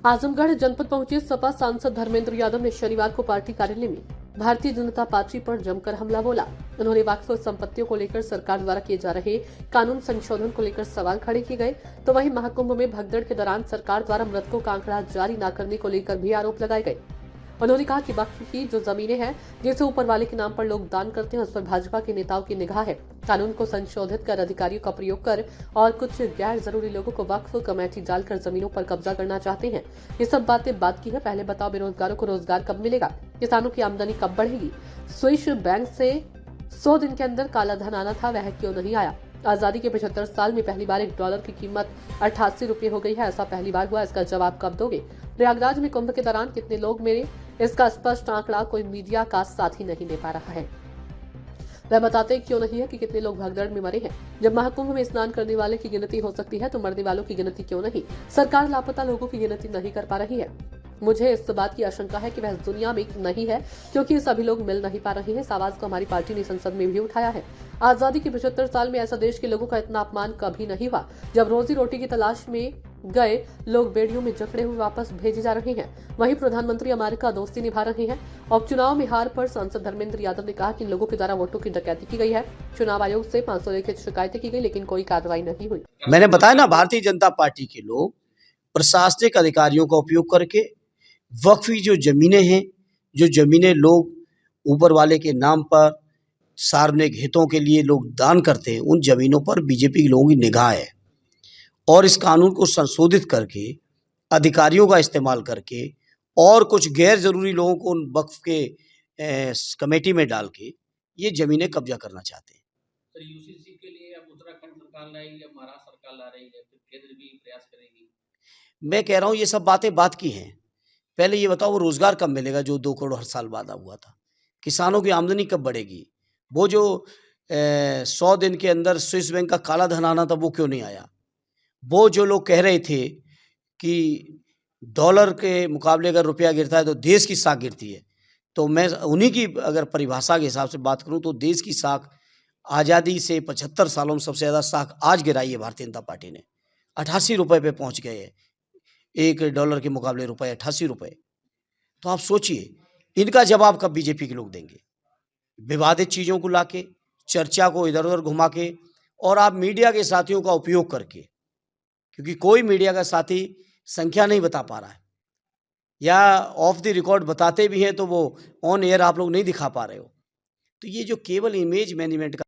आजमगढ़ जनपद पहुंचे सपा सांसद धर्मेंद्र यादव ने शनिवार को पार्टी कार्यालय में भारतीय जनता पार्टी पर जमकर हमला बोला। उन्होंने वक्फ संपत्तियों को लेकर सरकार द्वारा किए जा रहे कानून संशोधन को लेकर सवाल खड़े किए गए, तो वहीं महाकुंभ में भगदड़ के दौरान सरकार द्वारा मृतकों का आंकड़ा जारी न करने को लेकर भी आरोप लगाए गए। उन्होंने कहा कि वक्फ की जो जमीनें हैं जिसे ऊपर वाले के नाम पर लोग दान करते हैं, उस पर भाजपा के नेताओं की निगाह है। कानून को संशोधित कर अधिकारियों का प्रयोग कर और कुछ गैर जरूरी लोगों को वक्फ कमेटी डालकर जमीनों पर कब्जा करना चाहते हैं। ये सब बातें बात की है। पहले बताओ, बेरोजगारों को रोजगार कब मिलेगा? किसानों की आमदनी कब बढ़ेगी? स्विस बैंक से 100 दिन के अंदर काला धन आना था, वह क्यों नहीं आया? आजादी के 75 साल में पहली बार $1 की कीमत 88 रुपये हो गई है। ऐसा पहली बार हुआ, इसका जवाब कब दोगे? प्रयागराज में कुंभ के दौरान कितने लोग मेरे, इसका स्पष्ट आंकड़ा कोई मीडिया का साथी नहीं दे पा रहा है। वह बताते क्यों नहीं है कि कितने लोग भगदड़ में मरे हैं। जब महाकुंभ में स्नान करने वाले की गिनती हो सकती है तो मरने वालों की गिनती क्यों नहीं? सरकार लापता लोगों की गिनती नहीं कर पा रही है। मुझे इस बात की आशंका है कि वह दुनिया में नहीं है, क्योंकि सभी लोग मिल नहीं पा रहे हैं। इस आवाज को हमारी पार्टी ने संसद में भी उठाया है। आजादी के 75 साल में ऐसा देश के लोगों का इतना अपमान कभी नहीं हुआ। जब रोजी रोटी की तलाश में गए लोग बेड़ियों में जकड़े हुए वापस भेजे जा रहे हैं, वहीं प्रधानमंत्री अमेरिका दोस्ती निभा रहे हैं। उपचुनाव में हार पर सांसद धर्मेंद्र यादव ने कहा कि लोगों के द्वारा वोटों की डकैती की गई है। चुनाव आयोग से 500 लिखित शिकायतें की गई, लेकिन कोई कार्रवाई नहीं हुई। मैंने बताया ना, भारतीय जनता पार्टी के लोग प्रशासनिक अधिकारियों का उपयोग करके वक्फी जो जमीनें हैं, जो जमीनें लोग ऊपर वाले के नाम पर सार्वजनिक हितों के लिए लोग दान करते हैं, उन जमीनों पर बीजेपी के लोगों की निगाह है। और इस कानून को संशोधित करके अधिकारियों का इस्तेमाल करके और कुछ गैर जरूरी लोगों को उन वक्फ के कमेटी में डाल के ये जमीनें कब्जा करना चाहते हैं। सर, यूसीसी के लिए अब उत्तराखंड सरकार ला रही है या महाराष्ट्र सरकार ला रही है, फिर केंद्र भी प्रयास करेगी? मैं कह रहा हूँ ये सब बातें बात की हैं। पहले ये बताओ, वो रोजगार कब मिलेगा जो 2 करोड़ हर साल वादा हुआ था? किसानों की आमदनी कब बढ़ेगी? वो जो 100 दिन के अंदर स्विस बैंक का काला धन आना था, वो क्यों नहीं आया? वो जो लोग कह रहे थे कि डॉलर के मुकाबले अगर रुपया गिरता है तो देश की साख गिरती है, तो मैं उन्हीं की अगर परिभाषा के हिसाब से बात करूं तो देश की साख आज़ादी से 75 सालों में सबसे ज़्यादा साख आज गिराई है भारतीय जनता पार्टी ने। 88 रुपये पे पहुंच गए हैं, $1 के मुकाबले रुपये 88 रुपये। तो आप सोचिए, इनका जवाब कब बीजेपी के लोग देंगे? विवादित चीज़ों को लाके, चर्चा को इधर उधर घुमा के, और आप मीडिया के साथियों का उपयोग करके, क्योंकि कोई मीडिया का साथी संख्या नहीं बता पा रहा है, या ऑफ द रिकॉर्ड बताते भी हैं तो वो ऑन एयर आप लोग नहीं दिखा पा रहे हो। तो ये जो केवल इमेज मैनेजमेंट का